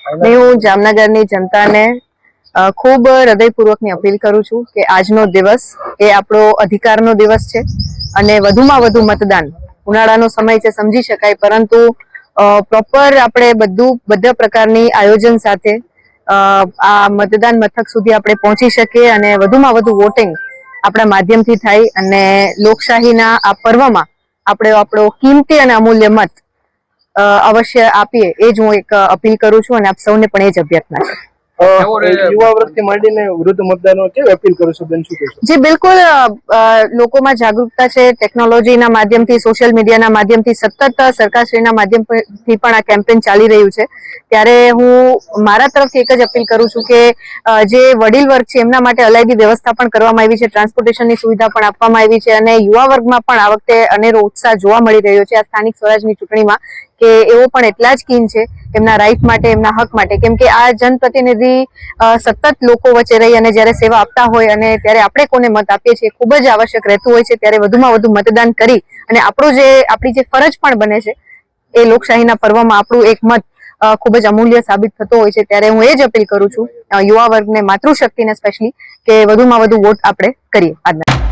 હું જામનગરની જનતાને ખૂબ હૃદયપૂર્વકની અપીલ કરું છું કે આજનો દિવસ એ આપણો અધિકારનો દિવસ છે અને વધુમાં વધુ મતદાન. ઉનાળાનો સમય છે સમજી શકાય, પરંતુ પ્રોપર આપણે બધા પ્રકારની આયોજન સાથે આ મતદાન મથક સુધી આપણે પહોંચી શકીએ અને વધુમાં વધુ વોટિંગ આપણા માધ્યમથી થાય અને લોકશાહીના આ પર્વમાં આપણે આપણો કિંમતી અને અમૂલ્ય મત અવશ્ય આપીએ, એ જ હું એક અપીલ કરું છું અને આપ સૌને પણ એ જ અભ્યર્થના છે. યુવા વર્ષથી માંડીને વૃદ્ધ મતદારો કેવી અપીલ કરો છો બેન, શું કહેશો? જી બિલકુલ, લોકોમાં જાગૃતતા છે. ટેકનોલોજીના માધ્યમથી, સોશિયલ મીડિયાના માધ્યમથી, સતત સરકારશ્રીના માધ્યમથી પણ આ કેમ્પેન ચાલી રહ્યું છે. ત્યારે હું મારા તરફથી એક જ અપીલ કરું છું કે જે વડીલ વર્ગ છે એમના માટે અલાયદી વ્યવસ્થા પણ કરવામાં આવી છે, ટ્રાન્સપોર્ટેશનની સુવિધા પણ આપવામાં આવી છે અને યુવા વર્ગમાં પણ આ વખતે અનેરો ઉત્સાહ જોવા મળી રહ્યો છે આ સ્થાનિક સ્વરાજની ચૂંટણીમાં, કે એઓ પણ એટલા જ કીન છે એમના રાઈટ માટે, એમના હક માટે. કેમ કે આ જનપ્રતિનિધિ સતત લોકો વચ્ચે રહી અને જ્યારે સેવા આપતા હોય અને ત્યારે આપણે કોને મત આપીએ છીએ ખૂબ જ આવશ્યક રહેતું હોય છે. ત્યારે વધુમાં વધુ મતદાન કરી અને આપણી જે ફરજ પણ બને છે એ લોકશાહીના પર્વમાં આપણું એક મત ખૂબ જ અમૂલ્ય સાબિત થતો હોય છે. ત્યારે હું એ જ અપીલ કરું છું યુવા વર્ગને, માતૃશક્તિને સ્પેશિયલી, કે વધુમાં વધુ વોટ આપણે કરીએ આજના.